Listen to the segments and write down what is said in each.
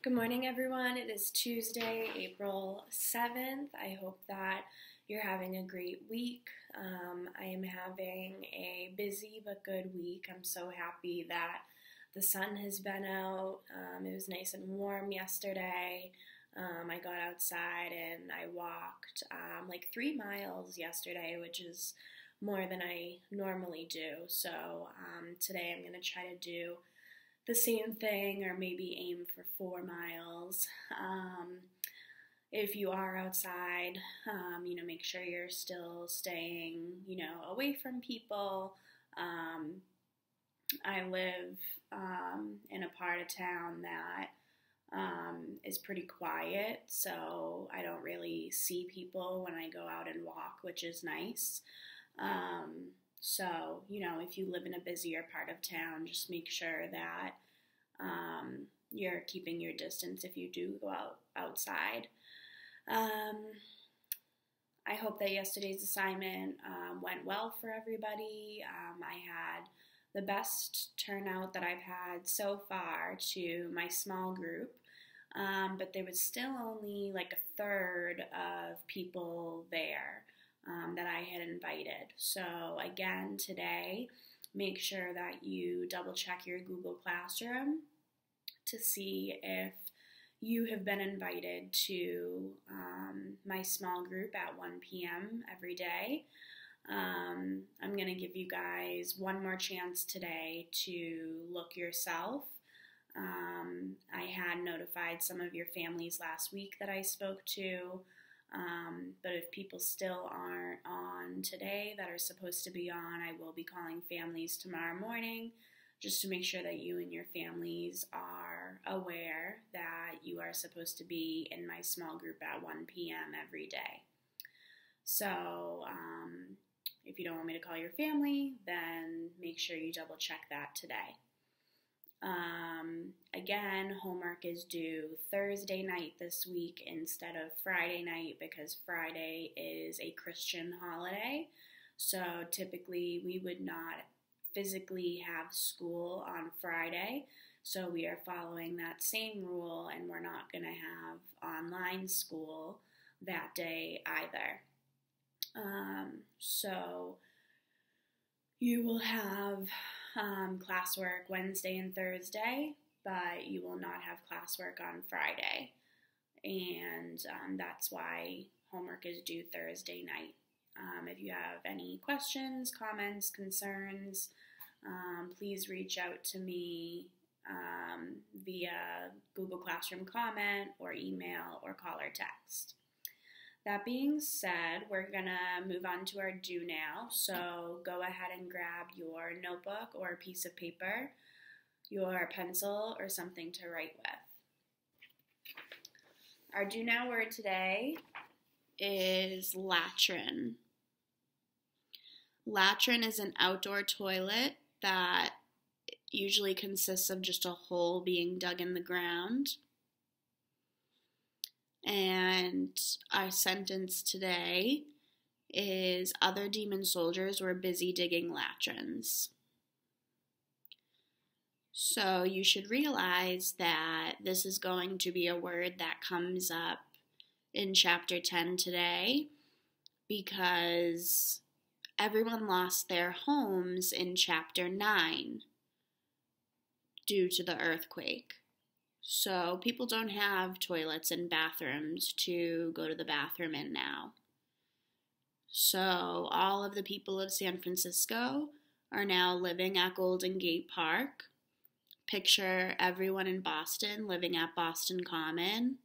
Good morning, everyone. It is Tuesday, April 7th. I hope that you're having a great week. I am having a busy but good week. I'm so happy that the sun has been out. It was nice and warm yesterday. I got outside and I walked like 3 miles yesterday, which is more than I normally do. So today I'm going to try to do the same thing or maybe aim for 4 miles. If you are outside, make sure you're still staying, away from people. I live in a part of town that is pretty quiet, so I don't really see people when I go out and walk, which is nice. So, if you live in a busier part of town, just make sure that you're keeping your distance if you do go outside. I hope that yesterday's assignment went well for everybody. I had the best turnout that I've had so far to my small group, but there was still only like a third of people there that I had invited. So again, today, make sure that you double check your Google Classroom to see if you have been invited to my small group at 1 p.m. every day. I'm going to give you guys one more chance today to look yourself. I had notified some of your families last week that I spoke to, but if people still aren't on today that are supposed to be on, I will be calling families tomorrow morning just to make sure that you and your families are aware that you are supposed to be in my small group at 1 p.m. every day. So if you don't want me to call your family, then make sure you double check that today. Again, homework is due Thursday night this week instead of Friday night because Friday is a Christian holiday. So typically we would not physically have school on Friday. So we are following that same rule and we're not going to have online school that day either. So you will have classwork Wednesday and Thursday, but you will not have classwork on Friday. And that's why homework is due Thursday night. If you have any questions, comments, concerns, please reach out to me via Google Classroom comment or email or call or text. That being said, we're going to move on to our do now. So go ahead and grab your notebook or a piece of paper, your pencil, or something to write with. Our do now word today is latrin. Latrin is an outdoor toilet that usually consists of just a hole being dug in the ground. And our sentence today is other demon soldiers were busy digging latrins. So you should realize that this is going to be a word that comes up in chapter 10 today because everyone lost their homes in chapter 9 due to the earthquake. So people don't have toilets and bathrooms to go to the bathroom in now. So all of the people of San Francisco are now living at Golden Gate Park. Picture everyone in Boston living at Boston Common.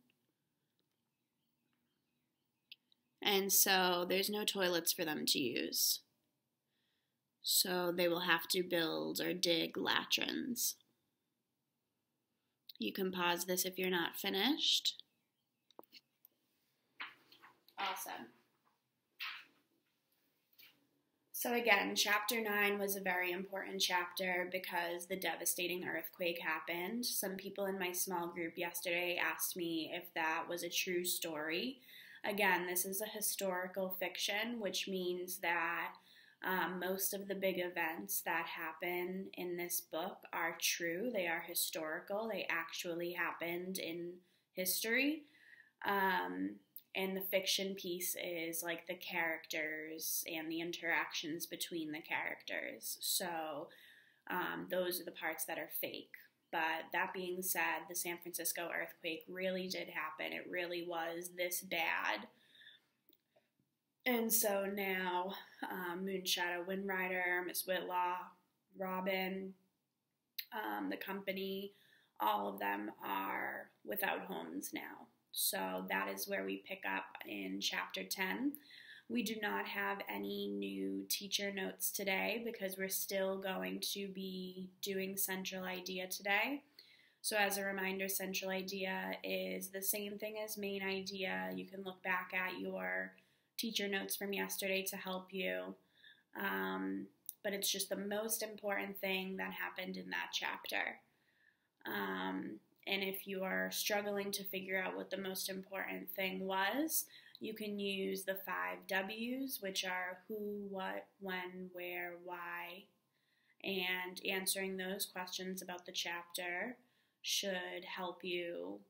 And so there's no toilets for them to use. So they will have to build or dig latrins. You can pause this if you're not finished. Awesome. So again, chapter 9 was a very important chapter because the devastating earthquake happened. Some people in my small group yesterday asked me if that was a true story. Again, this is a historical fiction, which means that Most of the big events that happen in this book are true. They are historical. They actually happened in history. And the fiction piece is like the characters and the interactions between the characters. So those are the parts that are fake. But that being said, the San Francisco earthquake really did happen. It really was this bad. And so now, Moonshadow, Windrider, Miss Whitlaw, Robin, the company, all of them are without homes now. So that is where we pick up in Chapter 10. We do not have any new teacher notes today because we're still going to be doing Central Idea today. So as a reminder, Central Idea is the same thing as Main Idea. You can look back at your teacher notes from yesterday to help you, but it's just the most important thing that happened in that chapter. And if you are struggling to figure out what the most important thing was, you can use the 5 W's, which are who, what, when, where, why, and answering those questions about the chapter should help you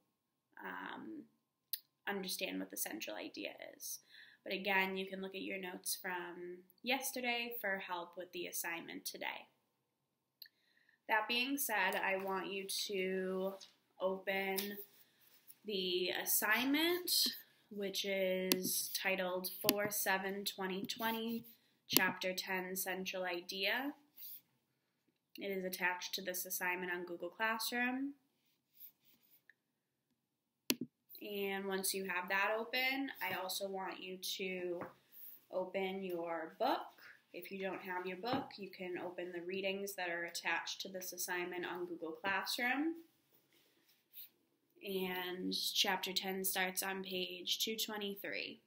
understand what the central idea is. But again, you can look at your notes from yesterday for help with the assignment today. That being said, I want you to open the assignment, which is titled 4/7/2020, Chapter 10, Central Idea. It is attached to this assignment on Google Classroom. And once you have that open, I also want you to open your book. If you don't have your book, you can open the readings that are attached to this assignment on Google Classroom. And Chapter 10 starts on page 223.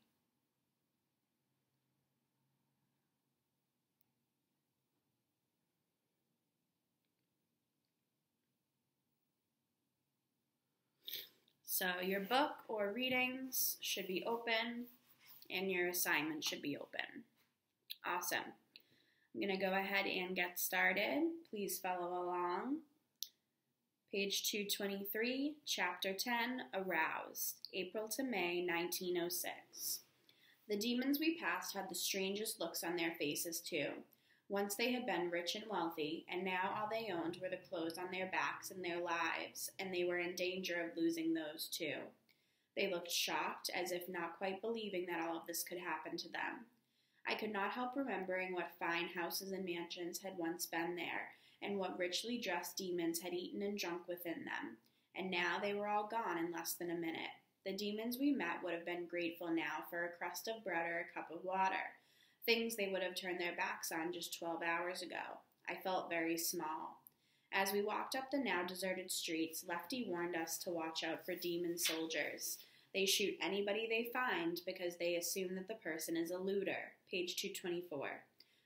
So your book or readings should be open and your assignment should be open. Awesome. I'm going to go ahead and get started. Please follow along. Page 223, Chapter 10, Aroused, April to May 1906. The demons we passed had the strangest looks on their faces, too. Once they had been rich and wealthy, and now all they owned were the clothes on their backs and their lives, and they were in danger of losing those too. They looked shocked, as if not quite believing that all of this could happen to them. I could not help remembering what fine houses and mansions had once been there, and what richly dressed demons had eaten and drunk within them, and now they were all gone in less than a minute. The demons we met would have been grateful now for a crust of bread or a cup of water, things they would have turned their backs on just 12 hours ago. I felt very small. As we walked up the now deserted streets, Lefty warned us to watch out for demon soldiers. They shoot anybody they find because they assume that the person is a looter. Page 224.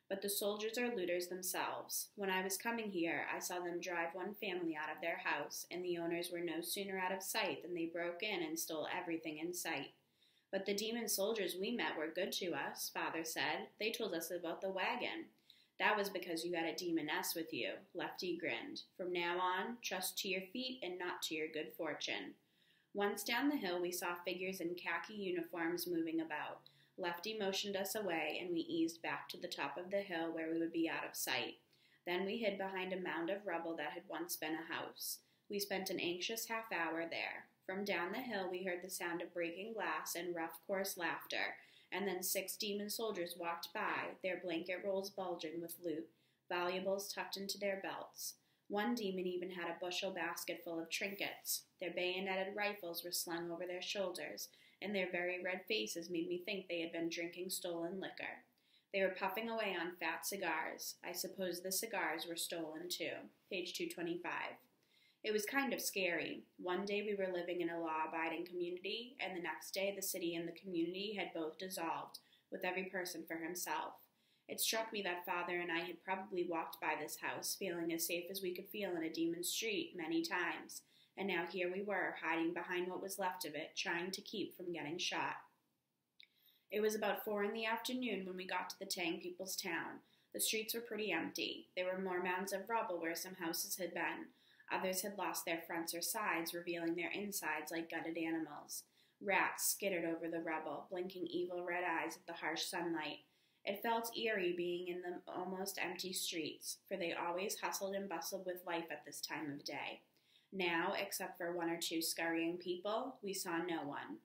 But the soldiers are looters themselves. When I was coming here, I saw them drive one family out of their house, and the owners were no sooner out of sight than they broke in and stole everything in sight. But the demon soldiers we met were good to us, Father said. They told us about the wagon. That was because you had a demoness with you. Lefty grinned. From now on, trust to your feet and not to your good fortune. Once down the hill, we saw figures in khaki uniforms moving about. Lefty motioned us away, and we eased back to the top of the hill where we would be out of sight. Then we hid behind a mound of rubble that had once been a house. We spent an anxious half-hour there. From down the hill, we heard the sound of breaking glass and rough, coarse laughter, and then 6 demon soldiers walked by, their blanket rolls bulging with loot, valuables tucked into their belts. One demon even had a bushel basket full of trinkets. Their bayoneted rifles were slung over their shoulders, and their very red faces made me think they had been drinking stolen liquor. They were puffing away on fat cigars. I suppose the cigars were stolen, too. Page 225. It was kind of scary. One day we were living in a law-abiding community, and the next day the city and the community had both dissolved, with every person for himself. It struck me that Father and I had probably walked by this house, feeling as safe as we could feel in a demon street many times, and now here we were, hiding behind what was left of it, trying to keep from getting shot. It was about 4 in the afternoon when we got to the Tang people's town. The streets were pretty empty. There were more mounds of rubble where some houses had been. Others had lost their fronts or sides, revealing their insides like gutted animals. Rats skittered over the rubble, blinking evil red eyes at the harsh sunlight. It felt eerie being in the almost empty streets, for they always hustled and bustled with life at this time of day. Now, except for one or two scurrying people, we saw no one.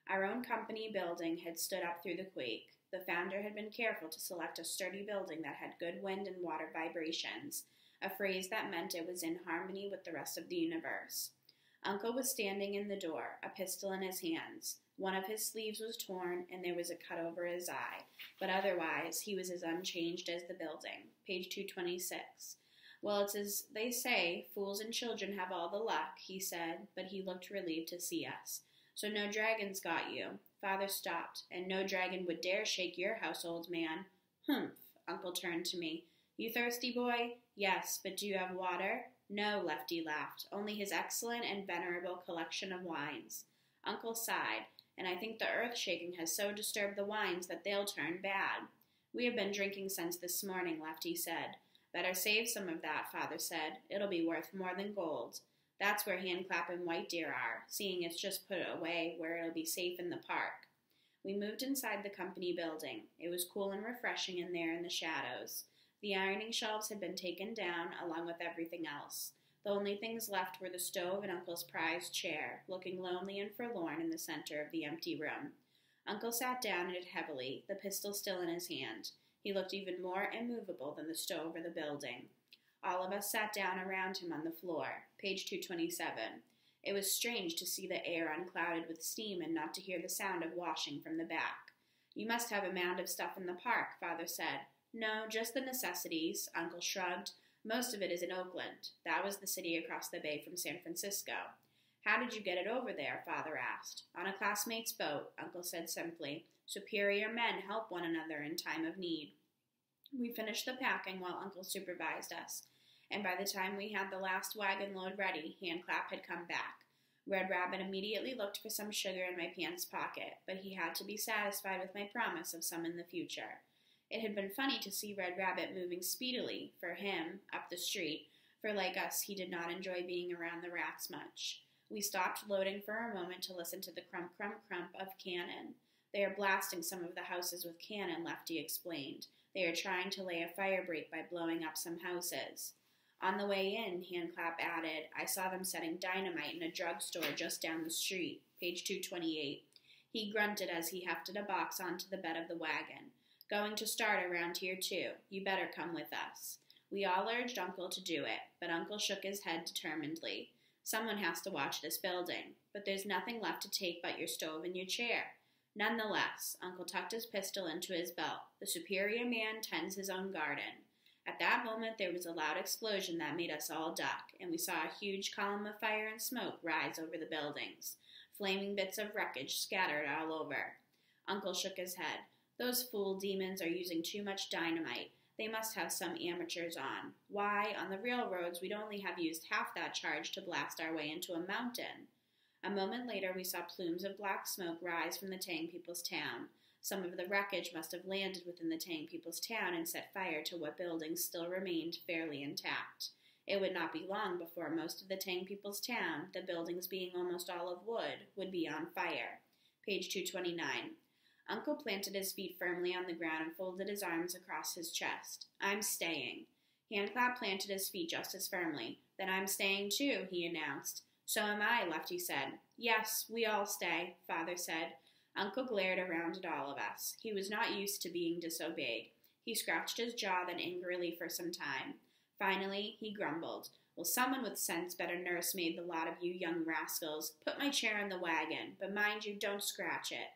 Our own company building had stood up through the quake. The founder had been careful to select a sturdy building that had good wind and water vibrations, a phrase that meant it was in harmony with the rest of the universe. Uncle was standing in the door, a pistol in his hands. One of his sleeves was torn, and there was a cut over his eye, but otherwise he was as unchanged as the building. Page 226. Well, it's as they say, fools and children have all the luck, he said, but he looked relieved to see us. So no dragons got you. Father stopped, and no dragon would dare shake your house, old man. Humph, Uncle turned to me. You thirsty, boy? Yes, but do you have water? No, Lefty laughed, only his excellent and venerable collection of wines. Uncle sighed, and I think the earth-shaking has so disturbed the wines that they'll turn bad. We have been drinking since this morning, Lefty said. Better save some of that, Father said. It'll be worth more than gold. That's where Handclap and White Deer are, seeing it's just put away where it'll be safe in the park. We moved inside the company building. It was cool and refreshing in there in the shadows. The ironing shelves had been taken down, along with everything else. The only things left were the stove and Uncle's prized chair, looking lonely and forlorn in the center of the empty room. Uncle sat down in it heavily, the pistol still in his hand. He looked even more immovable than the stove or the building. All of us sat down around him on the floor. Page 227. It was strange to see the air unclouded with steam and not to hear the sound of washing from the back. You must have a mound of stuff in the park, Father said. No, just the necessities, Uncle shrugged. Most of it is in Oakland. That was the city across the bay from San Francisco. How did you get it over there? Father asked. On a classmate's boat, Uncle said simply. Superior men help one another in time of need. We finished the packing while Uncle supervised us, and by the time we had the last wagon load ready, Handclap had come back. Red Rabbit immediately looked for some sugar in my pants pocket, but he had to be satisfied with my promise of some in the future. It had been funny to see Red Rabbit moving speedily, for him, up the street, for like us, he did not enjoy being around the rats much. We stopped loading for a moment to listen to the crump, crump, crump of cannon. They are blasting some of the houses with cannon, Lefty explained. They are trying to lay a fire break by blowing up some houses. On the way in, Handclap added, I saw them setting dynamite in a drugstore just down the street. Page 228. He grunted as he hefted a box onto the bed of the wagon. Going to start around here, too. You better come with us. We all urged Uncle to do it, but Uncle shook his head determinedly. Someone has to watch this building, but there's nothing left to take but your stove and your chair. Nonetheless, Uncle tucked his pistol into his belt. The superior man tends his own garden. At that moment there was a loud explosion that made us all duck, and we saw a huge column of fire and smoke rise over the buildings. Flaming bits of wreckage scattered all over. Uncle shook his head. Those fool demons are using too much dynamite. They must have some amateurs on. Why, on the railroads we'd only have used half that charge to blast our way into a mountain. A moment later we saw plumes of black smoke rise from the Tang People's Town. Some of the wreckage must have landed within the Tang People's Town and set fire to what buildings still remained fairly intact. It would not be long before most of the Tang People's Town, the buildings being almost all of wood, would be on fire. Page 229. Uncle planted his feet firmly on the ground and folded his arms across his chest. I'm staying. Handclap planted his feet just as firmly. Then I'm staying too, he announced. So am I, Lefty said. Yes, we all stay, Father said. Uncle glared around at all of us. He was not used to being disobeyed. He scratched his jaw then angrily for some time. Finally, he grumbled. Well, someone with sense better nursemaid the lot of you young rascals. Put my chair in the wagon, but mind you, don't scratch it.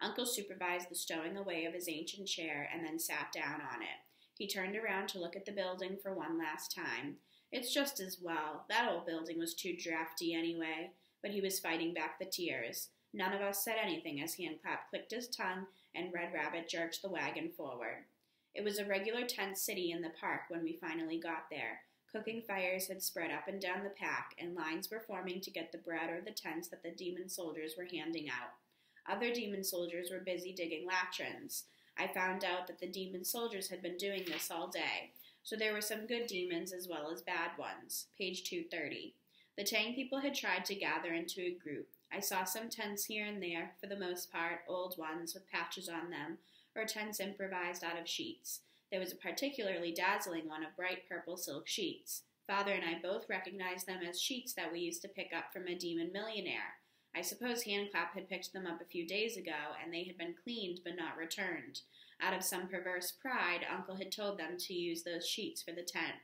Uncle supervised the stowing away of his ancient chair and then sat down on it. He turned around to look at the building for one last time. It's just as well. That old building was too drafty anyway. But he was fighting back the tears. None of us said anything as Handclap clicked his tongue and Red Rabbit jerked the wagon forward. It was a regular tent city in the park when we finally got there. Cooking fires had spread up and down the pack, and lines were forming to get the bread or the tents that the demon soldiers were handing out. Other demon soldiers were busy digging latrines. I found out that the demon soldiers had been doing this all day. So there were some good demons as well as bad ones. Page 230. The Tang people had tried to gather into a group. I saw some tents here and there, for the most part old ones with patches on them, or tents improvised out of sheets. There was a particularly dazzling one of bright purple silk sheets. Father and I both recognized them as sheets that we used to pick up from a demon millionaire. I suppose Handclap had picked them up a few days ago, and they had been cleaned but not returned. Out of some perverse pride, Uncle had told them to use those sheets for the tent.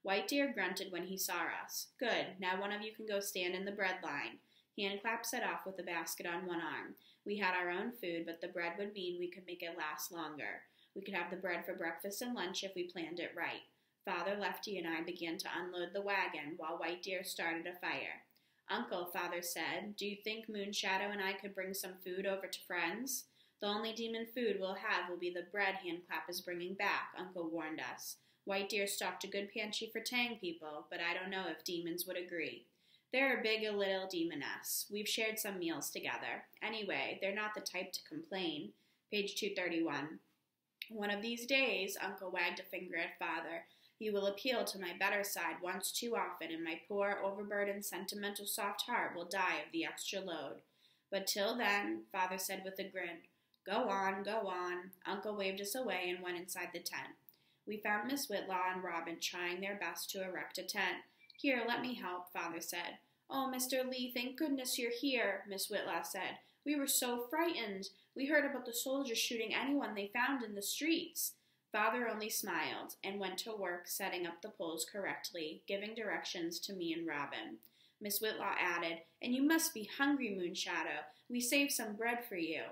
White Deer grunted when he saw us. Good, now one of you can go stand in the bread line. Handclap set off with a basket on one arm. We had our own food, but the bread would mean we could make it last longer. We could have the bread for breakfast and lunch if we planned it right. Father, Lefty, and I began to unload the wagon while White Deer started a fire. Uncle, Father said, do you think Moonshadow and I could bring some food over to friends? The only demon food we'll have will be the bread Handclap is bringing back, Uncle warned us. White Deer stocked a good pantry for Tang people, but I don't know if demons would agree. They're a big a little demoness. We've shared some meals together. Anyway, they're not the type to complain. Page 231. One of these days, Uncle wagged a finger at Father, you will appeal to my better side once too often, and my poor, overburdened, sentimental soft heart will die of the extra load. But till then, Father said with a grin, go on, go on. Uncle waved us away and went inside the tent. We found Miss Whitlaw and Robin trying their best to erect a tent. Here, let me help, Father said. Oh, Mr. Lee, thank goodness you're here, Miss Whitlaw said. We were so frightened. We heard about the soldiers shooting anyone they found in the streets. Father only smiled and went to work setting up the poles correctly, giving directions to me and Robin. Miss Whitlaw added, and you must be hungry, Moonshadow. We saved some bread for you.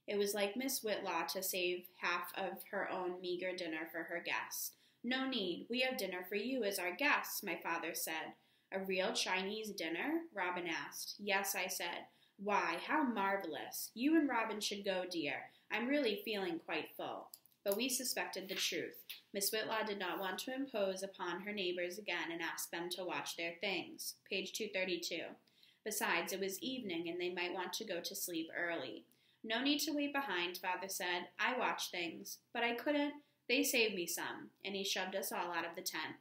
It was like Miss Whitlaw to save half of her own meager dinner for her guests. No need. We have dinner for you as our guests, my father said. A real Chinese dinner? Robin asked. Yes, I said. Why, how marvelous. You and Robin should go, dear. I'm really feeling quite full. But we suspected the truth. Miss Whitlaw did not want to impose upon her neighbors again and ask them to watch their things. Page 232. Besides, it was evening and they might want to go to sleep early. No need to wait behind, Father said. I watch things. But I couldn't. They saved me some. And he shoved us all out of the tent.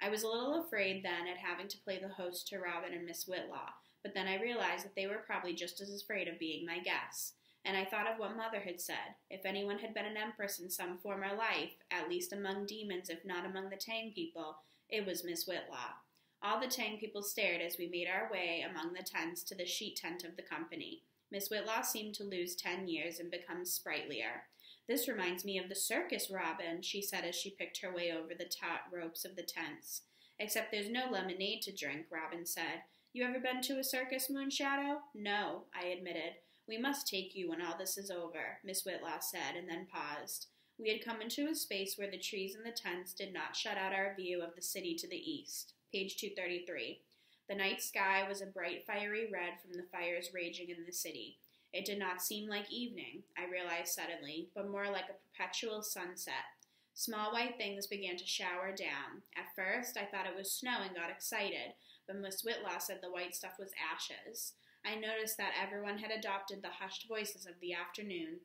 I was a little afraid then at having to play the host to Robin and Miss Whitlaw, but then I realized that they were probably just as afraid of being my guests. And I thought of what Mother had said. If anyone had been an empress in some former life, at least among demons if not among the Tang people, it was Miss Whitlaw. All the Tang people stared as we made our way among the tents to the sheet tent of the company. Miss Whitlaw seemed to lose 10 years and become sprightlier. This reminds me of the circus, Robin, she said as she picked her way over the taut ropes of the tents. Except there's no lemonade to drink, Robin said. You ever been to a circus, Moonshadow? No, I admitted. We must take you when all this is over, Miss Whitlaw said, and then paused. We had come into a space where the trees and the tents did not shut out our view of the city to the east. Page 233. The night sky was a bright fiery red from the fires raging in the city. It did not seem like evening, I realized suddenly, but more like a perpetual sunset. Small white things began to shower down. At first, I thought it was snow and got excited, but Miss Whitlaw said the white stuff was ashes. I noticed that everyone had adopted the hushed voices of the afternoon.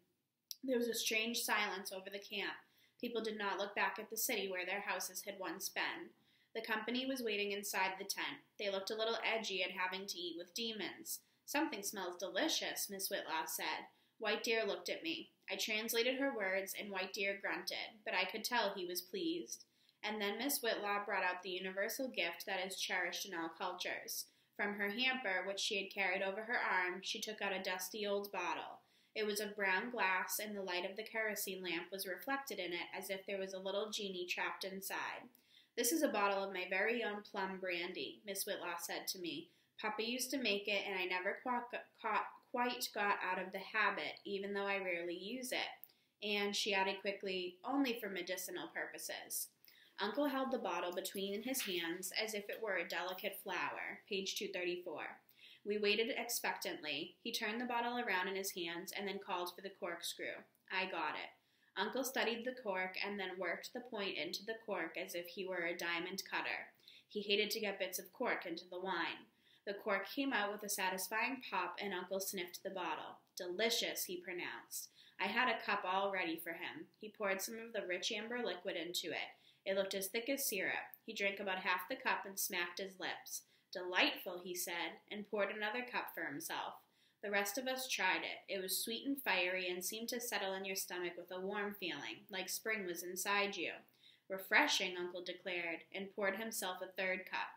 There was a strange silence over the camp. People did not look back at the city where their houses had once been. The company was waiting inside the tent. They looked a little edgy at having to eat with demons. Something smells delicious, Miss Whitlaw said. White Deer looked at me. I translated her words, and White Deer grunted, but I could tell he was pleased. And then Miss Whitlaw brought out the universal gift that is cherished in all cultures. From her hamper, which she had carried over her arm, she took out a dusty old bottle. It was of brown glass, and the light of the kerosene lamp was reflected in it as if there was a little genie trapped inside. This is a bottle of my very own plum brandy, Miss Whitlaw said to me. Papa used to make it, and I never quite got out of the habit, even though I rarely use it. And, she added quickly, only for medicinal purposes. Uncle held the bottle between his hands as if it were a delicate flower. Page 234. We waited expectantly. He turned the bottle around in his hands and then called for the corkscrew. I got it. Uncle studied the cork and then worked the point into the cork as if he were a diamond cutter. He hated to get bits of cork into the wine. The cork came out with a satisfying pop, and Uncle sniffed the bottle. Delicious, he pronounced. I had a cup all ready for him. He poured some of the rich amber liquid into it. It looked as thick as syrup. He drank about half the cup and smacked his lips. Delightful, he said, and poured another cup for himself. The rest of us tried it. It was sweet and fiery and seemed to settle in your stomach with a warm feeling, like spring was inside you. Refreshing, Uncle declared, and poured himself a third cup.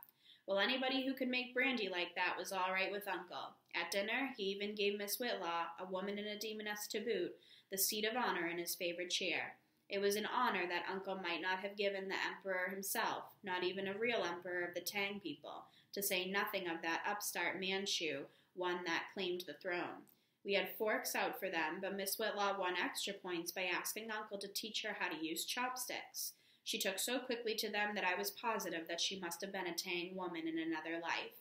Well, anybody who could make brandy like that was all right with Uncle. At dinner, he even gave Miss Whitlaw, a woman and a demoness to boot, the seat of honor in his favorite chair. It was an honor that Uncle might not have given the Emperor himself, not even a real Emperor of the Tang people, to say nothing of that upstart Manchu, one that claimed the throne. We had forks out for them, but Miss Whitlaw won extra points by asking Uncle to teach her how to use chopsticks. She took so quickly to them that I was positive that she must have been a Tang woman in another life.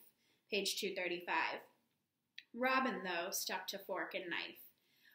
Page 235. Robin, though, stuck to fork and knife.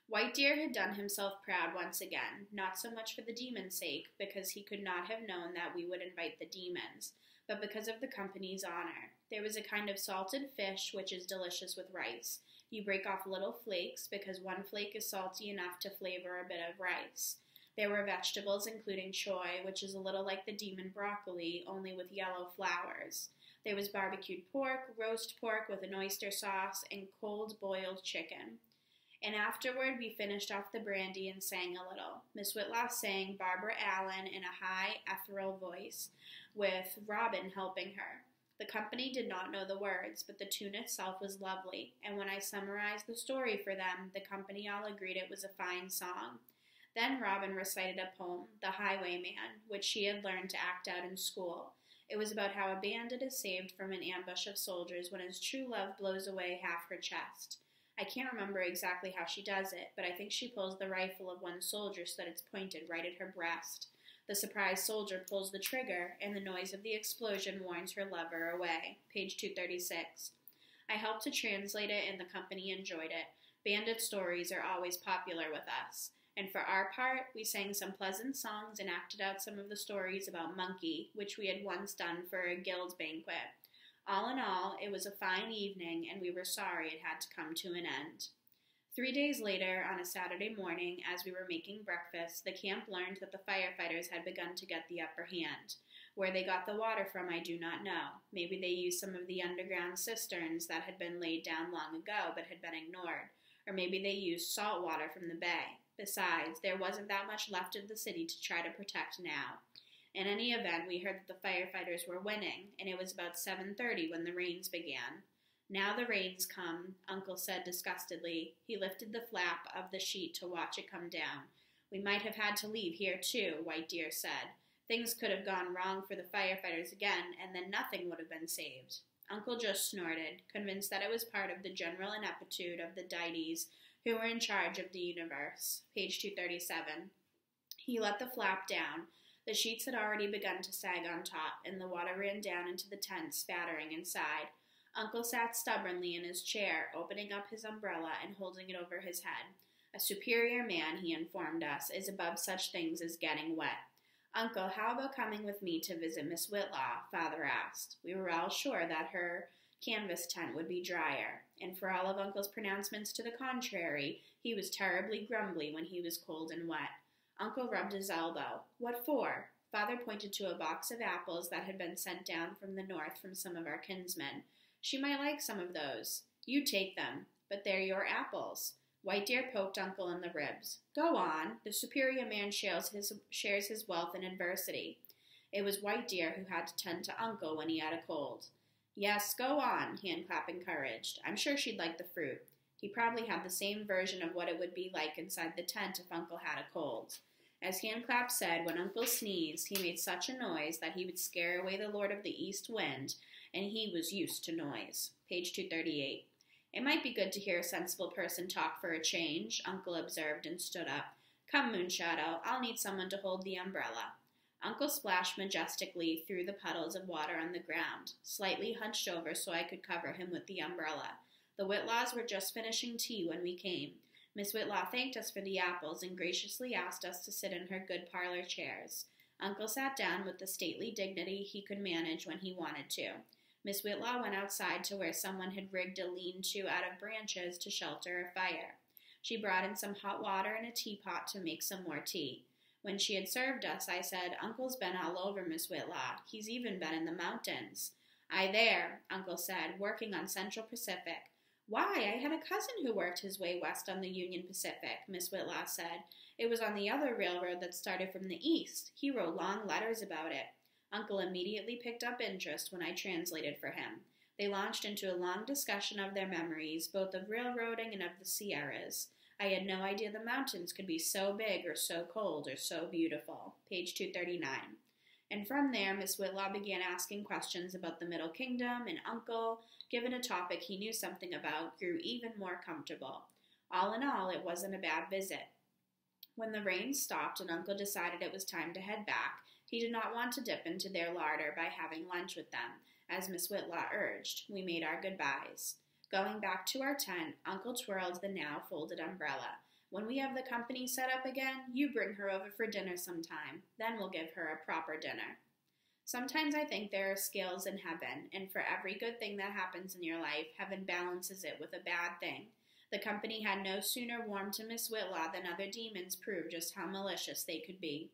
White Deer had done himself proud once again, not so much for the demon's sake, because he could not have known that we would invite the demons, but because of the company's honor. There was a kind of salted fish which is delicious with rice. You break off little flakes, because one flake is salty enough to flavor a bit of rice. There were vegetables, including choy, which is a little like the demon broccoli, only with yellow flowers. There was barbecued pork, roast pork with an oyster sauce, and cold boiled chicken. And afterward we finished off the brandy and sang a little. Miss Whitlaw sang Barbara Allen in a high, ethereal voice, with Robin helping her. The company did not know the words, but the tune itself was lovely, and when I summarized the story for them, the company all agreed it was a fine song. Then Robin recited a poem, The Highwayman, which she had learned to act out in school. It was about how a bandit is saved from an ambush of soldiers when his true love blows away half her chest. I can't remember exactly how she does it, but I think she pulls the rifle of one soldier so that it's pointed right at her breast. The surprised soldier pulls the trigger, and the noise of the explosion warns her lover away. Page 236. I helped to translate it, and the company enjoyed it. Bandit stories are always popular with us. And for our part, we sang some pleasant songs and acted out some of the stories about Monkey, which we had once done for a guild banquet. All in all, it was a fine evening, and we were sorry it had to come to an end. 3 days later, on a Saturday morning, as we were making breakfast, the camp learned that the firefighters had begun to get the upper hand. Where they got the water from, I do not know. Maybe they used some of the underground cisterns that had been laid down long ago but had been ignored, or maybe they used salt water from the bay. Besides, there wasn't that much left of the city to try to protect now. In any event, we heard that the firefighters were winning, and it was about 7:30 when the rains began. Now the rain's come, Uncle said disgustedly. He lifted the flap of the sheet to watch it come down. We might have had to leave here, too, White Deer said. Things could have gone wrong for the firefighters again, and then nothing would have been saved. Uncle just snorted, convinced that it was part of the general ineptitude of the deities who were in charge of the universe. Page 237. He let the flap down. The sheets had already begun to sag on top, and the water ran down into the tent, spattering inside. Uncle sat stubbornly in his chair, opening up his umbrella and holding it over his head. A superior man, he informed us, is above such things as getting wet. Uncle, how about coming with me to visit Miss Whitlaw? Father asked. We were all sure that her canvas tent would be drier, and for all of Uncle's pronouncements to the contrary, he was terribly grumbly when he was cold and wet. Uncle rubbed his elbow. What for? Father pointed to a box of apples that had been sent down from the north from some of our kinsmen. She might like some of those. You take them, but they're your apples. White Deer poked Uncle in the ribs. Go on. The superior man shares his wealth in adversity. It was White Deer who had to tend to Uncle when he had a cold. Yes, go on, Handclap encouraged. I'm sure she'd like the fruit. He probably had the same version of what it would be like inside the tent if Uncle had a cold. As Handclap said, when Uncle sneezed, he made such a noise that he would scare away the Lord of the East Wind, and he was used to noise. Page 238. It might be good to hear a sensible person talk for a change, Uncle observed and stood up. Come, Moonshadow, I'll need someone to hold the umbrella. Uncle splashed majestically through the puddles of water on the ground, slightly hunched over so I could cover him with the umbrella. The Whitlaws were just finishing tea when we came. Miss Whitlaw thanked us for the apples and graciously asked us to sit in her good parlor chairs. Uncle sat down with the stately dignity he could manage when he wanted to. Miss Whitlaw went outside to where someone had rigged a lean-to out of branches to shelter a fire. She brought in some hot water and a teapot to make some more tea. When she had served us, I said, "Uncle's been all over, Miss Whitlaw. He's even been in the mountains." "Aye, there," Uncle said, "working on Central Pacific." "Why, I had a cousin who worked his way west on the Union Pacific," Miss Whitlaw said. "It was on the other railroad that started from the east. He wrote long letters about it." Uncle immediately picked up interest when I translated for him. They launched into a long discussion of their memories, both of railroading and of the Sierras. I had no idea the mountains could be so big or so cold or so beautiful. Page 239. And from there, Miss Whitlaw began asking questions about the Middle Kingdom, and Uncle, given a topic he knew something about, grew even more comfortable. All in all, it wasn't a bad visit. When the rain stopped and Uncle decided it was time to head back, he did not want to dip into their larder by having lunch with them, as Miss Whitlaw urged. We made our goodbyes. Going back to our tent, Uncle twirled the now folded umbrella. "When we have the company set up again, you bring her over for dinner sometime. Then we'll give her a proper dinner." Sometimes I think there are scales in heaven, and for every good thing that happens in your life, heaven balances it with a bad thing. The company had no sooner warmed to Miss Whitlaw than other demons proved just how malicious they could be.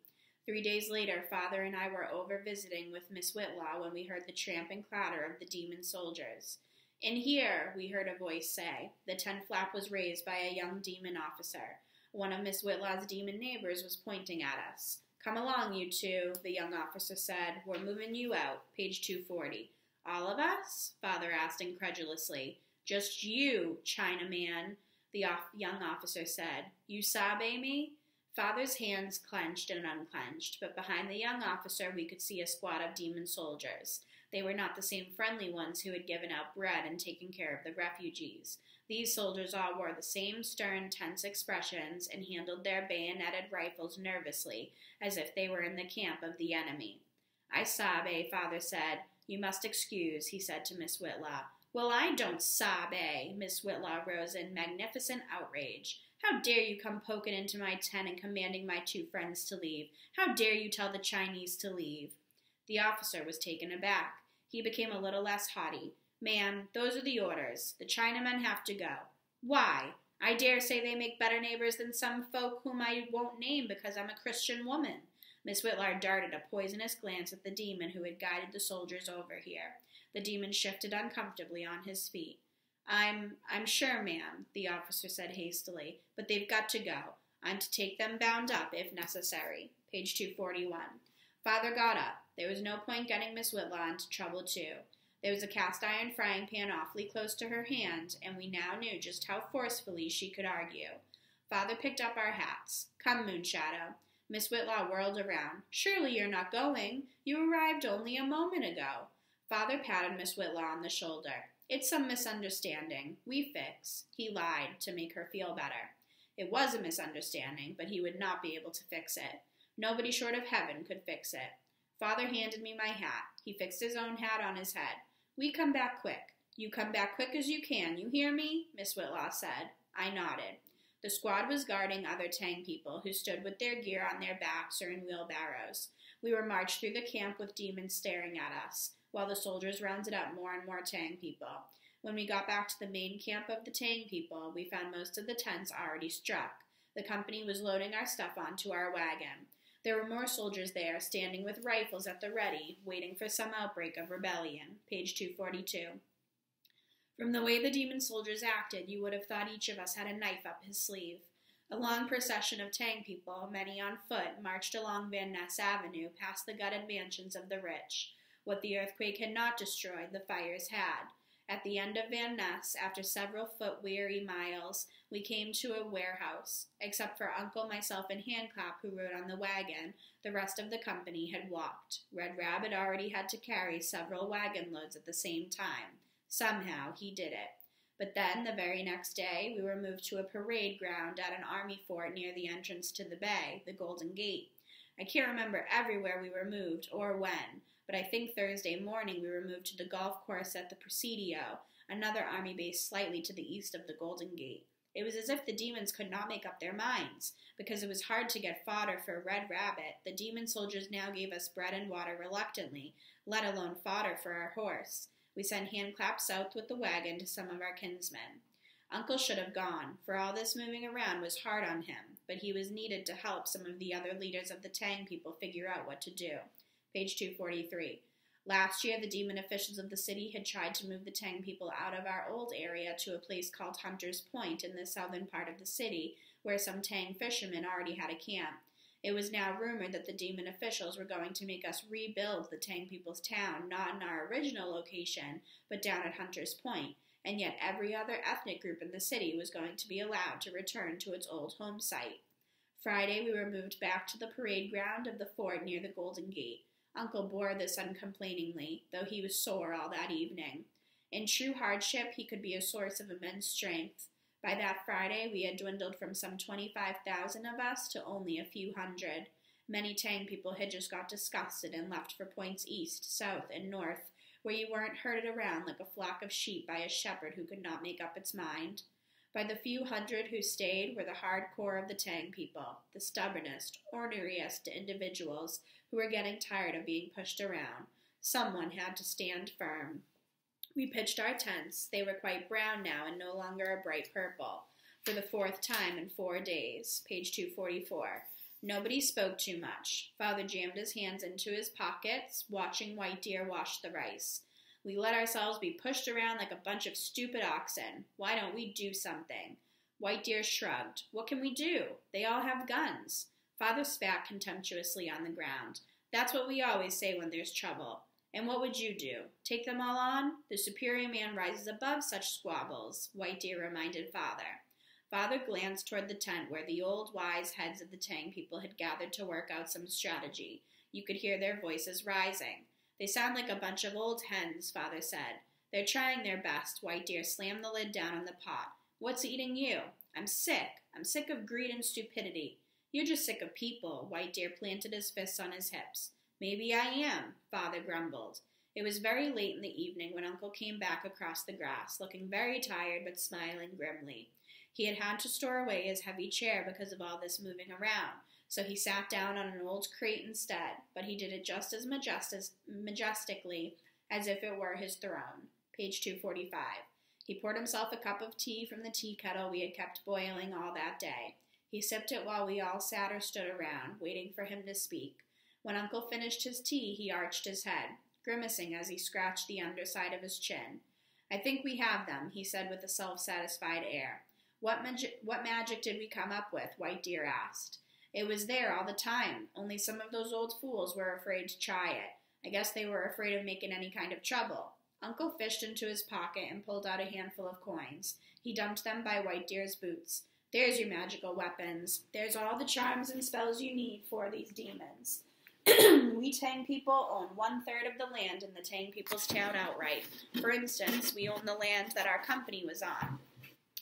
3 days later, Father and I were over visiting with Miss Whitlaw when we heard the tramp and clatter of the demon soldiers. "In here," we heard a voice say. The tent flap was raised by a young demon officer. One of Miss Whitlaw's demon neighbors was pointing at us. "Come along, you two," the young officer said. "We're moving you out." Page 240. "All of us?" Father asked incredulously. "Just you, Chinaman," the young officer said. "You sabe me?" Father's hands clenched and unclenched, but behind the young officer we could see a squad of demon soldiers. They were not the same friendly ones who had given out bread and taken care of the refugees. These soldiers all wore the same stern, tense expressions and handled their bayoneted rifles nervously, as if they were in the camp of the enemy. "I sabe," Father said. "You must excuse," he said to Miss Whitlaw. "Well, I don't sabe." Miss Whitlaw rose in magnificent outrage. "How dare you come poking into my tent and commanding my two friends to leave? How dare you tell the Chinese to leave?" The officer was taken aback. He became a little less haughty. "Ma'am, those are the orders. The Chinamen have to go." "Why? I dare say they make better neighbors than some folk whom I won't name because I'm a Christian woman." Miss Whitlaw darted a poisonous glance at the demon who had guided the soldiers over here. The demon shifted uncomfortably on his feet. I'm sure, ma'am," the officer said hastily, "but they've got to go. I'm to take them bound up, if necessary." Page 241. Father got up. There was no point getting Miss Whitlaw into trouble, too. There was a cast-iron frying pan awfully close to her hand, and we now knew just how forcefully she could argue. Father picked up our hats. "Come, Moonshadow." Miss Whitlaw whirled around. "Surely you're not going? You arrived only a moment ago." Father patted Miss Whitlaw on the shoulder. "It's some misunderstanding. We fix." He lied to make her feel better. It was a misunderstanding, but he would not be able to fix it. Nobody short of heaven could fix it. Father handed me my hat. He fixed his own hat on his head. "We come back quick." "You come back quick as you can, you hear me?" Miss Whitlaw said. I nodded. The squad was guarding other Tang people who stood with their gear on their backs or in wheelbarrows. We were marched through the camp with demons staring at us, while the soldiers rounded up more and more Tang people. When we got back to the main camp of the Tang people, we found most of the tents already struck. The company was loading our stuff onto our wagon. There were more soldiers there, standing with rifles at the ready, waiting for some outbreak of rebellion. Page 242. From the way the demon soldiers acted, you would have thought each of us had a knife up his sleeve. A long procession of Tang people, many on foot, marched along Van Ness Avenue past the gutted mansions of the rich. What the earthquake had not destroyed, the fires had. At the end of Van Ness, after several foot-weary miles, we came to a warehouse. Except for Uncle, myself, and Handclap, who rode on the wagon, the rest of the company had walked. Red Rabbit already had to carry several wagon loads at the same time. Somehow, he did it. But then, the very next day, we were moved to a parade ground at an army fort near the entrance to the bay, the Golden Gate. I can't remember everywhere we were moved, or when, but I think Thursday morning we were moved to the golf course at the Presidio, another army base slightly to the east of the Golden Gate. It was as if the demons could not make up their minds. Because it was hard to get fodder for Red Rabbit, the demon soldiers now gave us bread and water reluctantly, let alone fodder for our horse. We sent Handclap south with the wagon to some of our kinsmen. Uncle should have gone, for all this moving around was hard on him, but he was needed to help some of the other leaders of the Tang people figure out what to do. Page 243. Last year, the demon officials of the city had tried to move the Tang people out of our old area to a place called Hunter's Point in the southern part of the city, where some Tang fishermen already had a camp. It was now rumored that the demon officials were going to make us rebuild the Tang people's town, not in our original location, but down at Hunter's Point, and yet every other ethnic group in the city was going to be allowed to return to its old home site. Friday, we were moved back to the parade ground of the fort near the Golden Gate. Uncle bore this uncomplainingly, though he was sore all that evening. In true hardship, he could be a source of immense strength. By that Friday, we had dwindled from some 25,000 of us to only a few hundred. Many Tang people had just got disgusted and left for points east, south, and north, where you weren't herded around like a flock of sheep by a shepherd who could not make up its mind. By the few hundred who stayed were the hardcore of the Tang people, the stubbornest, orneriest individuals who were getting tired of being pushed around. Someone had to stand firm. We pitched our tents. They were quite brown now and no longer a bright purple. For the fourth time in 4 days. Page 244. Nobody spoke too much. Father jammed his hands into his pockets, watching White Deer wash the rice. We let ourselves be pushed around like a bunch of stupid oxen. Why don't we do something? White Deer shrugged. What can we do? They all have guns. Father spat contemptuously on the ground. That's what we always say when there's trouble. And what would you do? Take them all on? The superior man rises above such squabbles, White Deer reminded Father. Father glanced toward the tent where the old wise heads of the Tang people had gathered to work out some strategy. You could hear their voices rising. They sound like a bunch of old hens, Father said. They're trying their best. White Deer slammed the lid down on the pot. What's eating you? I'm sick. I'm sick of greed and stupidity. You're just sick of people. White Deer planted his fists on his hips. Maybe I am, Father grumbled. It was very late in the evening when Uncle came back across the grass, looking very tired but smiling grimly. He had had to store away his heavy chair because of all this moving around, so he sat down on an old crate instead, but he did it just as majestically as if it were his throne. Page 245. He poured himself a cup of tea from the tea kettle we had kept boiling all that day. He sipped it while we all sat or stood around, waiting for him to speak. When Uncle finished his tea, he arched his head, grimacing as he scratched the underside of his chin. I think we have them, he said with a self-satisfied air. What magic did we come up with? White Deer asked. It was there all the time, only some of those old fools were afraid to try it. I guess they were afraid of making any kind of trouble. Uncle fished into his pocket and pulled out a handful of coins. He dumped them by White Deer's boots. There's your magical weapons. There's all the charms and spells you need for these demons. We Tang people own 1/3 of the land in the Tang people's town outright. For instance, we own the land that our company was on.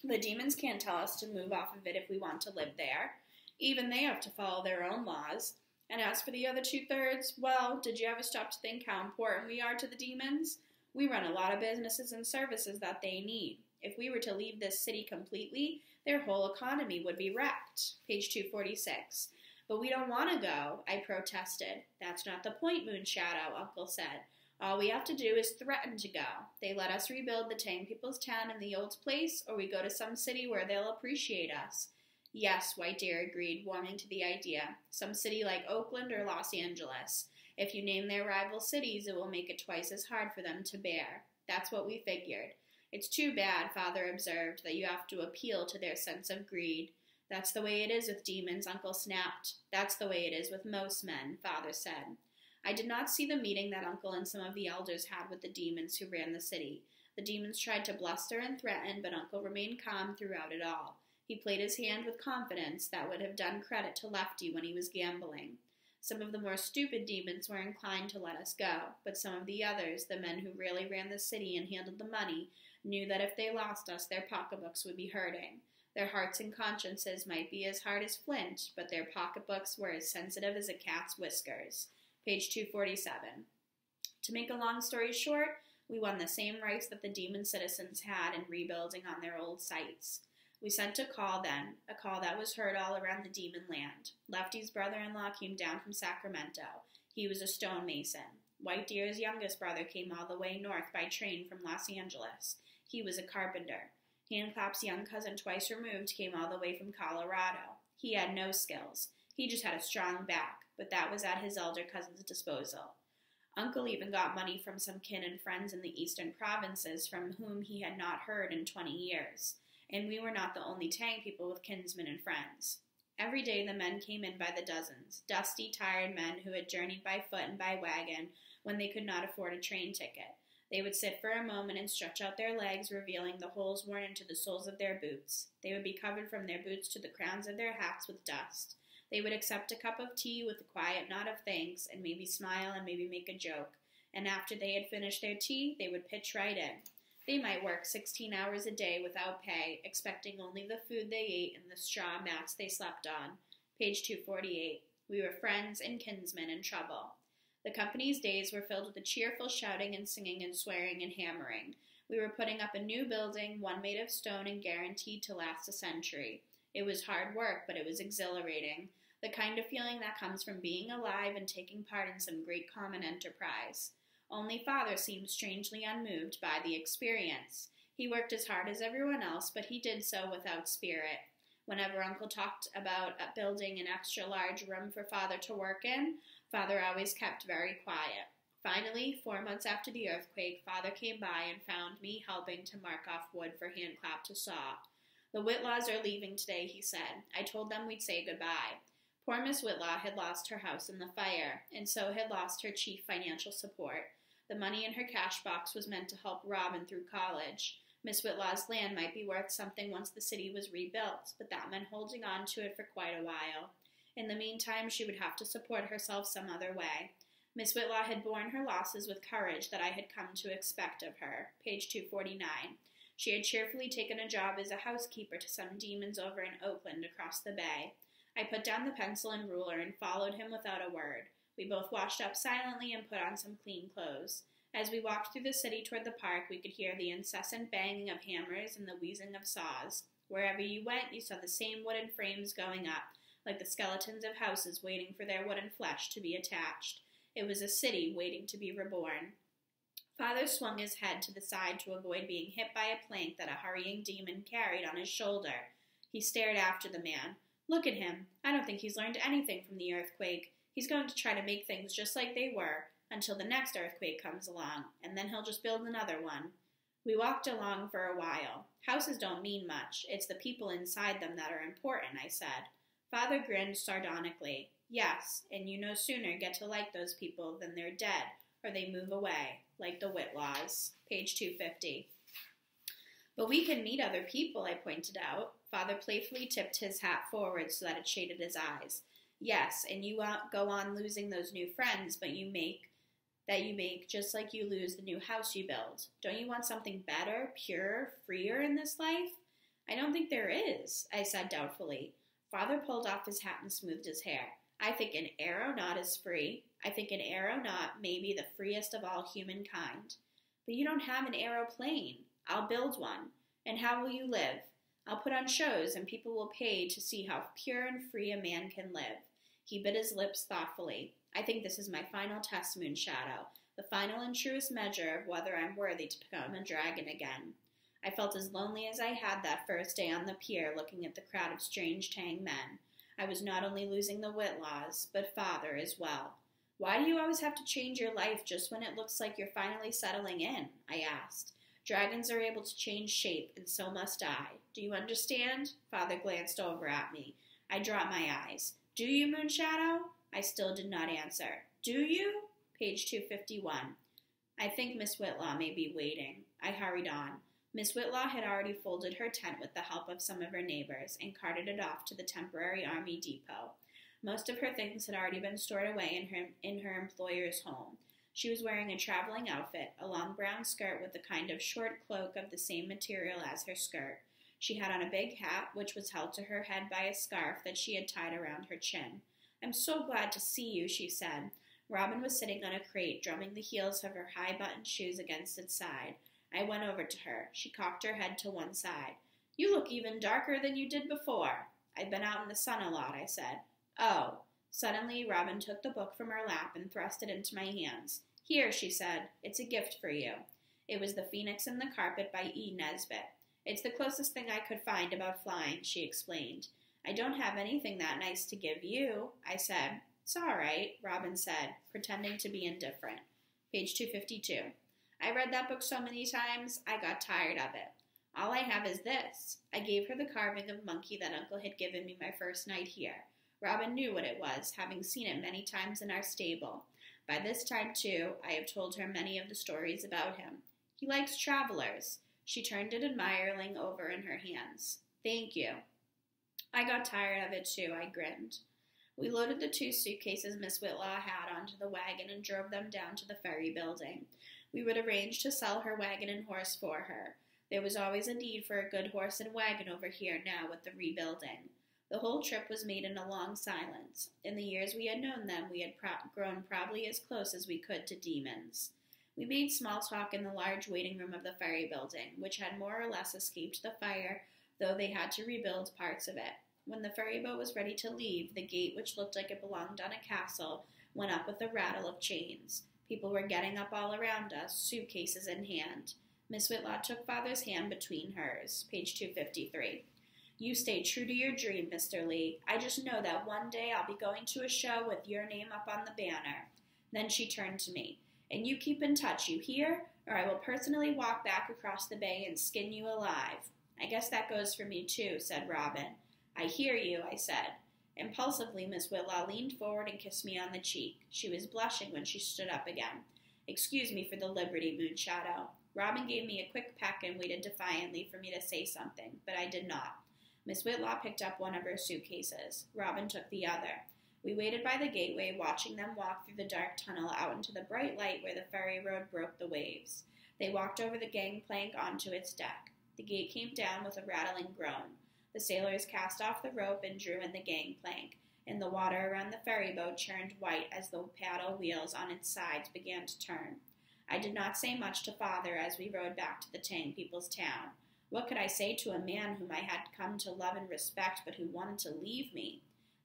The demons can't tell us to move off of it if we want to live there. Even they have to follow their own laws. And as for the other 2/3, well, did you ever stop to think how important we are to the demons? We run a lot of businesses and services that they need. If we were to leave this city completely, their whole economy would be wrecked. Page 246. But we don't want to go, I protested. That's not the point, Moonshadow, Uncle said. All we have to do is threaten to go. They let us rebuild the Tang people's town in the old place, or we go to some city where they'll appreciate us. Yes, White Deer agreed, warming to the idea. Some city like Oakland or Los Angeles. If you name their rival cities, it will make it twice as hard for them to bear. That's what we figured. It's too bad, Father observed, that you have to appeal to their sense of greed. That's the way it is with demons, Uncle snapped. That's the way it is with most men, Father said. I did not see the meeting that Uncle and some of the elders had with the demons who ran the city. The demons tried to bluster and threaten, but Uncle remained calm throughout it all. He played his hand with confidence that would have done credit to Lefty when he was gambling. Some of the more stupid demons were inclined to let us go, but some of the others, the men who really ran the city and handled the money, knew that if they lost us, their pocketbooks would be hurting. Their hearts and consciences might be as hard as flint, but their pocketbooks were as sensitive as a cat's whiskers. Page 247. To make a long story short, we won the same rights that the demon citizens had in rebuilding on their old sites. We sent a call then, a call that was heard all around the demon land. Lefty's brother-in-law came down from Sacramento. He was a stonemason. White Deer's youngest brother came all the way north by train from Los Angeles. He was a carpenter. Handclap's young cousin twice removed came all the way from Colorado. He had no skills. He just had a strong back, but that was at his elder cousin's disposal. Uncle even got money from some kin and friends in the eastern provinces from whom he had not heard in 20 years, and we were not the only Tang people with kinsmen and friends. Every day the men came in by the dozens, dusty, tired men who had journeyed by foot and by wagon when they could not afford a train ticket. They would sit for a moment and stretch out their legs, revealing the holes worn into the soles of their boots. They would be covered from their boots to the crowns of their hats with dust. They would accept a cup of tea with a quiet nod of thanks and maybe smile and maybe make a joke. And after they had finished their tea, they would pitch right in. They might work 16 hours a day without pay, expecting only the food they ate and the straw mats they slept on. Page 248. We were friends and kinsmen in trouble. The company's days were filled with a cheerful shouting and singing and swearing and hammering. We were putting up a new building, one made of stone and guaranteed to last a century. It was hard work, but it was exhilarating, the kind of feeling that comes from being alive and taking part in some great common enterprise. Only Father seemed strangely unmoved by the experience. He worked as hard as everyone else, but he did so without spirit. Whenever Uncle talked about building an extra large room for Father to work in, Father always kept very quiet. Finally, 4 months after the earthquake, Father came by and found me helping to mark off wood for Handclap to saw. The Whitlaws are leaving today, he said. I told them we'd say goodbye. Poor Miss Whitlaw had lost her house in the fire, and so had lost her chief financial support. The money in her cash box was meant to help Robin through college. Miss Whitlaw's land might be worth something once the city was rebuilt, but that meant holding on to it for quite a while. In the meantime, she would have to support herself some other way. Miss Whitlaw had borne her losses with courage that I had come to expect of her. Page 249. She had cheerfully taken a job as a housekeeper to some demons over in Oakland across the bay. I put down the pencil and ruler and followed him without a word. We both washed up silently and put on some clean clothes. As we walked through the city toward the park, we could hear the incessant banging of hammers and the wheezing of saws. Wherever you went, you saw the same wooden frames going up, like the skeletons of houses waiting for their wooden flesh to be attached. It was a city waiting to be reborn. Father swung his head to the side to avoid being hit by a plank that a hurrying demon carried on his shoulder. He stared after the man. Look at him. I don't think he's learned anything from the earthquake. He's going to try to make things just like they were until the next earthquake comes along, and then he'll just build another one. We walked along for a while. Houses don't mean much. It's the people inside them that are important, I said. Father grinned sardonically. Yes, and you no sooner get to like those people than they're dead, or they move away, like the Whitlaws. Page 250. But we can meet other people, I pointed out. Father playfully tipped his hat forward so that it shaded his eyes. Yes, and you go on losing those new friends, but you make just like you lose the new house you build. Don't you want something better, purer, freer in this life? I don't think there is, I said doubtfully. Father pulled off his hat and smoothed his hair. I think an aeronaut is free. I think an aeronaut may be the freest of all humankind. But you don't have an aeroplane. I'll build one. And how will you live? I'll put on shows, and people will pay to see how pure and free a man can live. He bit his lips thoughtfully. I think this is my final test, Moonshadow, the final and truest measure of whether I'm worthy to become a dragon again. I felt as lonely as I had that first day on the pier looking at the crowd of strange Tang men. I was not only losing the Whitlaws, but Father as well. Why do you always have to change your life just when it looks like you're finally settling in? I asked. Dragons are able to change shape, and so must I. Do you understand? Father glanced over at me. I dropped my eyes. Do you, Moonshadow? I still did not answer. Do you? Page 251. I think Miss Whitlaw may be waiting. I hurried on. Miss Whitlaw had already folded her tent with the help of some of her neighbors and carted it off to the temporary army depot. Most of her things had already been stored away in her employer's home. She was wearing a traveling outfit, a long brown skirt with a kind of short cloak of the same material as her skirt. She had on a big hat, which was held to her head by a scarf that she had tied around her chin. I'm so glad to see you, she said. Robin was sitting on a crate, drumming the heels of her high-buttoned shoes against its side. I went over to her. She cocked her head to one side. You look even darker than you did before. I've been out in the sun a lot, I said. Oh. Suddenly, Robin took the book from her lap and thrust it into my hands. Here, she said. It's a gift for you. It was The Phoenix and the Carpet by E. Nesbit. It's the closest thing I could find about flying, she explained. I don't have anything that nice to give you, I said. It's all right, Robin said, pretending to be indifferent. Page 252. I read that book so many times, I got tired of it. All I have is this. I gave her the carving of monkey that Uncle had given me my first night here. Robin knew what it was, having seen it many times in our stable. By this time, too, I have told her many of the stories about him. He likes travelers. She turned it admiringly over in her hands. Thank you. I got tired of it, too, I grinned. We loaded the 2 suitcases Miss Whitlaw had onto the wagon and drove them down to the ferry building. We would arrange to sell her wagon and horse for her. There was always a need for a good horse and wagon over here now with the rebuilding. The whole trip was made in a long silence. In the years we had known them, we had grown probably as close as we could to demons. We made small talk in the large waiting room of the ferry building, which had more or less escaped the fire, though they had to rebuild parts of it. When the ferry boat was ready to leave, the gate, which looked like it belonged on a castle, went up with a rattle of chains. People were getting up all around us, suitcases in hand. Miss Whitlaw took Father's hand between hers. Page 253. You stay true to your dream, Mr. Lee. I just know that one day I'll be going to a show with your name up on the banner. Then she turned to me. And you keep in touch, you hear? Or I will personally walk back across the bay and skin you alive. I guess that goes for me, too, said Robin. I hear you, I said. Impulsively, Miss Whitlaw leaned forward and kissed me on the cheek. She was blushing when she stood up again. Excuse me for the liberty, Moonshadow. Robin gave me a quick peck and waited defiantly for me to say something, but I did not. Miss Whitlaw picked up one of her suitcases. Robin took the other. We waited by the gateway, watching them walk through the dark tunnel out into the bright light where the ferry road broke the waves. They walked over the gangplank onto its deck. The gate came down with a rattling groan. The sailors cast off the rope and drew in the gangplank, and the water around the ferry boat churned white as the paddle wheels on its sides began to turn. I did not say much to Father as we rode back to the Tang people's town. What could I say to a man whom I had come to love and respect, but who wanted to leave me?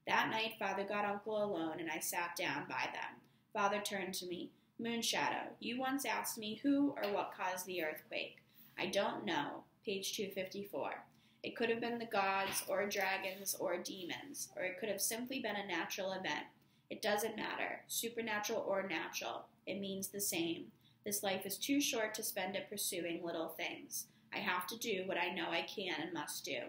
That night, Father got Uncle alone, and I sat down by them. Father turned to me. Moonshadow, you once asked me who or what caused the earthquake. I don't know. Page 254. It could have been the gods, or dragons, or demons, or it could have simply been a natural event. It doesn't matter, supernatural or natural. It means the same. This life is too short to spend it pursuing little things. I have to do what I know I can and must do.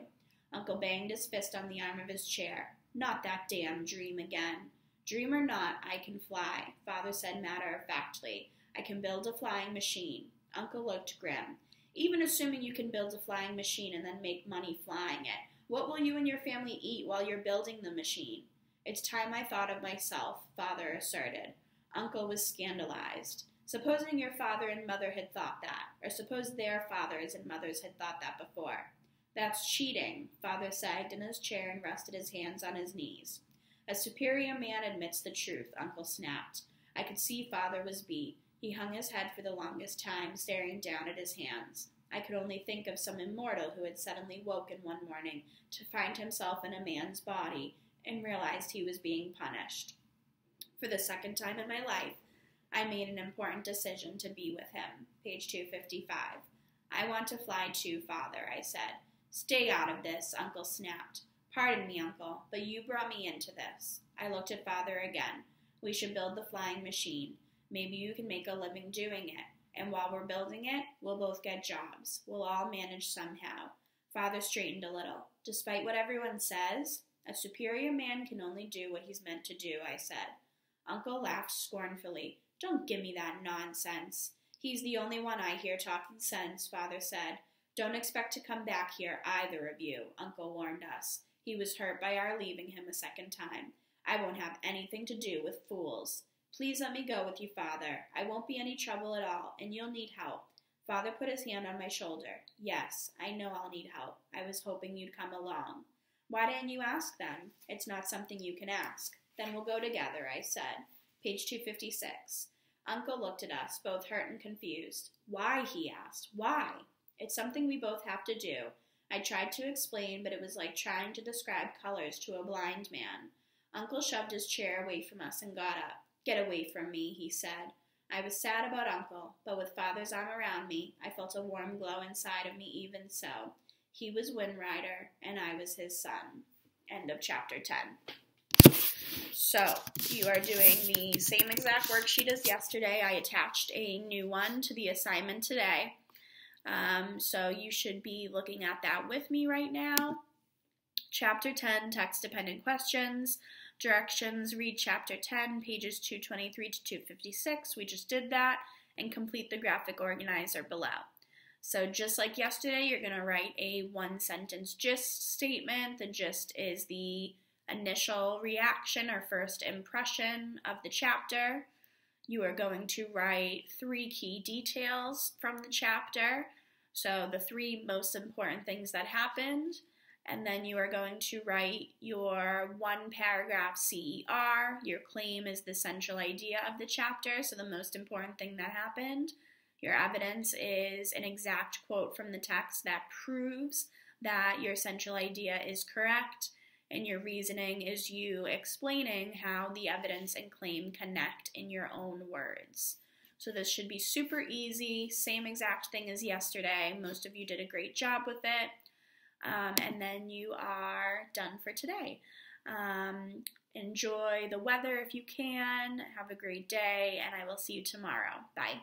Uncle banged his fist on the arm of his chair. Not that damn dream again. Dream or not, I can fly, Father said matter-of-factly. I can build a flying machine. Uncle looked grim. Even assuming you can build a flying machine and then make money flying it, what will you and your family eat while you're building the machine? It's time I thought of myself, Father asserted. Uncle was scandalized. Supposing your father and mother had thought that, or suppose their fathers and mothers had thought that before. That's cheating, Father sagged in his chair and rested his hands on his knees. A superior man admits the truth, Uncle snapped. I could see Father was beat. He hung his head for the longest time, staring down at his hands. I could only think of some immortal who had suddenly woken one morning to find himself in a man's body and realized he was being punished. For the second time in my life, I made an important decision to be with him. Page 255. I want to fly too, Father, I said. Stay out of this, Uncle snapped. Pardon me, Uncle, but you brought me into this. I looked at Father again. We should build the flying machine. Maybe you can make a living doing it. And while we're building it, we'll both get jobs. We'll all manage somehow. Father straightened a little. Despite what everyone says, a superior man can only do what he's meant to do, I said. Uncle laughed scornfully. Don't give me that nonsense. He's the only one I hear talking sense, Father said. Don't expect to come back here, either of you, Uncle warned us. He was hurt by our leaving him a second time. I won't have anything to do with fools. Please let me go with you, Father. I won't be any trouble at all, and you'll need help. Father put his hand on my shoulder. Yes, I know I'll need help. I was hoping you'd come along. Why didn't you ask then? It's not something you can ask. Then we'll go together, I said. Page 256. Uncle looked at us, both hurt and confused. Why, he asked. Why? It's something we both have to do. I tried to explain, but it was like trying to describe colors to a blind man. Uncle shoved his chair away from us and got up. Get away from me, he said. I was sad about Uncle, but with Father's arm around me, I felt a warm glow inside of me even so. He was Wind Rider, and I was his son. End of chapter 10. So, you are doing the same exact worksheet as yesterday. I attached a new one to the assignment today. So you should be looking at that with me right now. Chapter 10, text-dependent questions. Directions, read chapter 10, pages 223 to 256. We just did that. And complete the graphic organizer below. So just like yesterday, you're going to write a one-sentence gist statement. The gist is the initial reaction or first impression of the chapter. You are going to write 3 key details from the chapter, so the 3 most important things that happened, and then you are going to write your 1-paragraph CER. Your claim is the central idea of the chapter, so the most important thing that happened. Your evidence is an exact quote from the text that proves that your central idea is correct, and your reasoning is you explaining how the evidence and claim connect in your own words. So this should be super easy, same exact thing as yesterday. Most of you did a great job with it. And then you are done for today. Enjoy the weather if you can. Have a great day, and I will see you tomorrow. Bye.